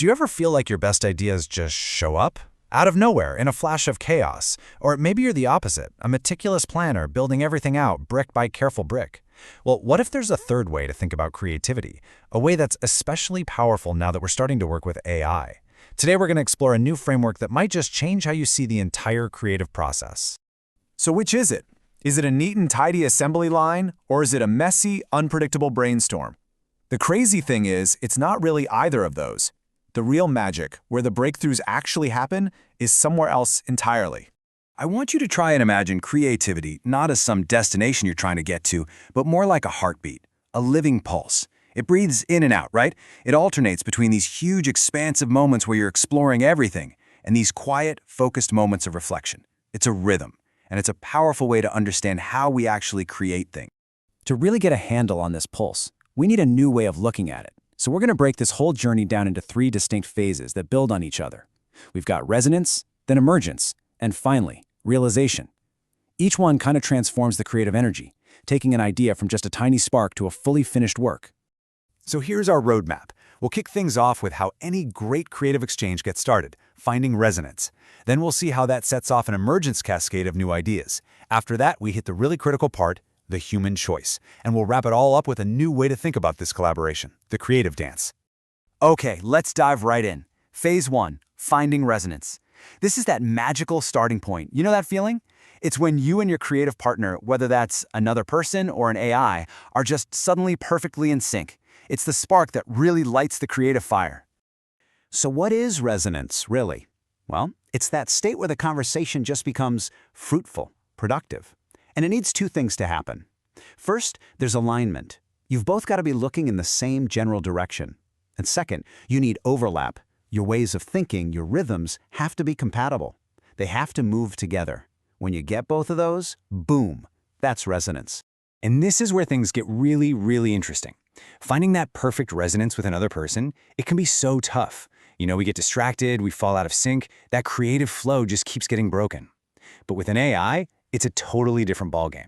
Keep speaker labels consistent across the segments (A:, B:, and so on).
A: Do you ever feel like your best ideas just show up? Out of nowhere, in a flash of chaos. Or maybe you're the opposite, a meticulous planner building everything out brick by careful brick. Well, what if there's a third way to think about creativity? A way that's especially powerful now that we're starting to work with AI. Today we're going to explore a new framework that might just change how you see the entire creative process.
B: So which is it? Is it a neat and tidy assembly line, or is it a messy, unpredictable brainstorm? The crazy thing is, it's not really either of those. The real magic, where the breakthroughs actually happen, is somewhere else entirely. I want you to try and imagine creativity not as some destination you're trying to get to, but more like a heartbeat, a living pulse. It breathes in and out, right? It alternates between these huge, expansive moments where you're exploring everything and these quiet, focused moments of reflection. It's a rhythm, and it's a powerful way to understand how we actually create things.
C: To really get a handle on this pulse, we need a new way of looking at it. So we're going to break this whole journey down into 3 distinct phases that build on each other. We've got resonance, then emergence, and finally, realization. Each one kind of transforms the creative energy, taking an idea from just a tiny spark to a fully finished work.
B: So here's our roadmap. We'll kick things off with how any great creative exchange gets started, finding resonance. Then we'll see how that sets off an emergence cascade of new ideas. After that, we hit the really critical part, the human choice. And we'll wrap it all up with a new way to think about this collaboration, the creative dance. Okay, let's dive right in. Phase 1, finding resonance. This is that magical starting point. You know that feeling? It's when you and your creative partner, whether that's another person or an AI, are just suddenly perfectly in sync. It's the spark that really lights the creative fire.
C: So what is resonance, really? Well, it's that state where the conversation just becomes fruitful, productive. And it needs 2 things to happen. First, there's alignment. You've both got to be looking in the same general direction. And second, you need overlap. Your ways of thinking, your rhythms, have to be compatible. They have to move together. When you get both of those, boom, that's resonance.
D: And this is where things get really, really interesting. Finding that perfect resonance with another person, it can be so tough. We get distracted, we fall out of sync, that creative flow just keeps getting broken. But with an AI, it's a totally different ballgame.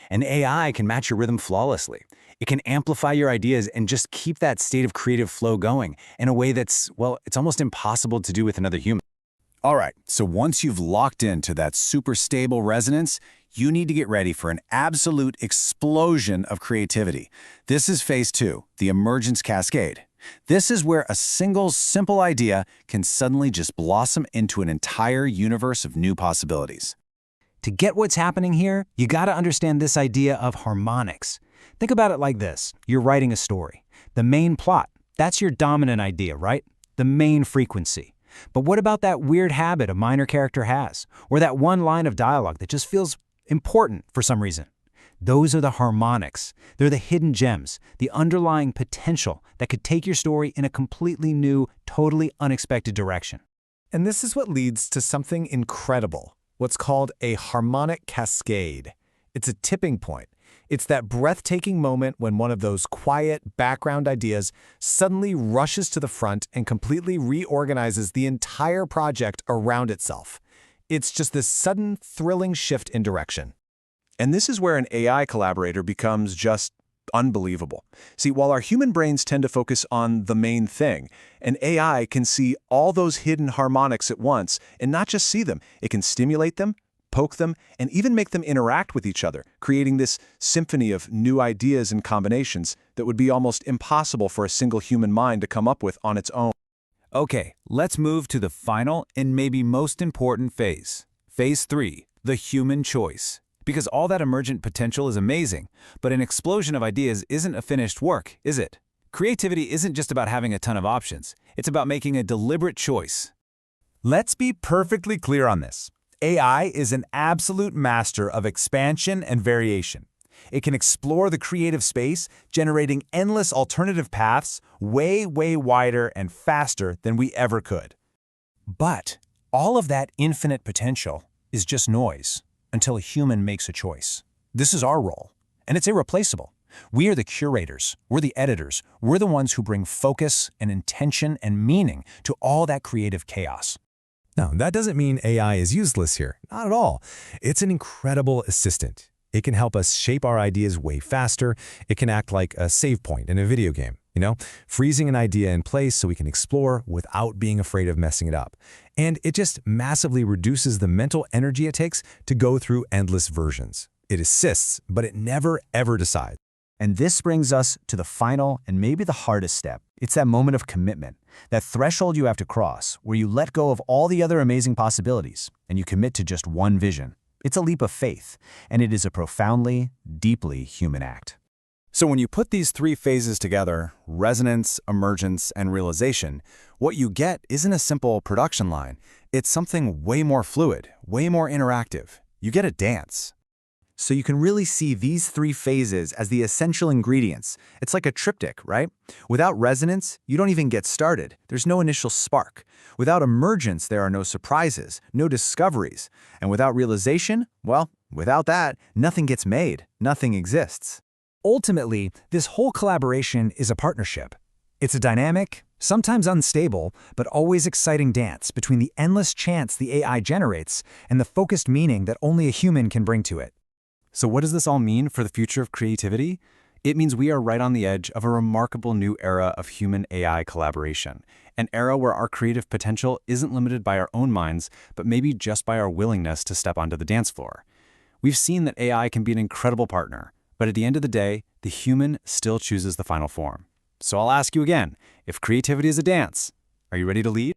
D: An AI can match your rhythm flawlessly. It can amplify your ideas and just keep that state of creative flow going in a way that's, well, it's almost impossible to do with another human.
B: All right, so once you've locked into that super stable resonance, you need to get ready for an absolute explosion of creativity. This is phase 2, the emergence cascade. This is where a single simple idea can suddenly just blossom into an entire universe of new possibilities.
C: To get what's happening here, you got to understand this idea of harmonics. Think about it like this. You're writing a story. The main plot, that's your dominant idea, right? The main frequency. But what about that weird habit a minor character has? Or that one line of dialogue that just feels important for some reason? Those are the harmonics. They're the hidden gems, the underlying potential that could take your story in a completely new, totally unexpected direction.
E: And this is what leads to something incredible, what's called a harmonic cascade. It's a tipping point. It's that breathtaking moment when one of those quiet background ideas suddenly rushes to the front and completely reorganizes the entire project around itself. It's just this sudden, thrilling shift in direction.
B: And this is where an AI collaborator becomes just unbelievable. See, while our human brains tend to focus on the main thing, an AI can see all those hidden harmonics at once and not just see them. It can stimulate them, poke them, and even make them interact with each other, creating this symphony of new ideas and combinations that would be almost impossible for a single human mind to come up with on its own.
D: Okay, let's move to the final and maybe most important phase. Phase 3, the human choice. Because all that emergent potential is amazing, but an explosion of ideas isn't a finished work, is it? Creativity isn't just about having a ton of options. It's about making a deliberate choice.
F: Let's be perfectly clear on this. AI is an absolute master of expansion and variation. It can explore the creative space, generating endless alternative paths way, way wider and faster than we ever could. But all of that infinite potential is just noise until a human makes a choice. This is our role, and it's irreplaceable. We are the curators, we're the editors, we're the ones who bring focus and intention and meaning to all that creative chaos.
E: Now, that doesn't mean AI is useless here. Not at all. It's an incredible assistant.
B: It can help us shape our ideas way faster. It can act like a save point in a video game, freezing an idea in place so we can explore without being afraid of messing it up. And it just massively reduces the mental energy it takes to go through endless versions. It assists, but it never, ever decides.
E: And this brings us to the final and maybe the hardest step. It's that moment of commitment, that threshold you have to cross, where you let go of all the other amazing possibilities and you commit to just one vision. It's a leap of faith, and it is a profoundly, deeply human act.
B: So when you put these three phases together, resonance, emergence, and realization, what you get isn't a simple production line. It's something way more fluid, way more interactive. You get a dance.
E: So you can really see these three phases as the essential ingredients. It's like a triptych, right? Without resonance, you don't even get started. There's no initial spark. Without emergence, there are no surprises, no discoveries. And without realization, well, without that, nothing gets made, nothing exists.
C: Ultimately, this whole collaboration is a partnership. It's a dynamic, sometimes unstable, but always exciting dance between the endless chance the AI generates and the focused meaning that only a human can bring to it.
D: So what does this all mean for the future of creativity? It means we are right on the edge of a remarkable new era of human-AI collaboration, an era where our creative potential isn't limited by our own minds, but maybe just by our willingness to step onto the dance floor. We've seen that AI can be an incredible partner, but at the end of the day, the human still chooses the final form. So I'll ask you again, if creativity is a dance, are you ready to lead?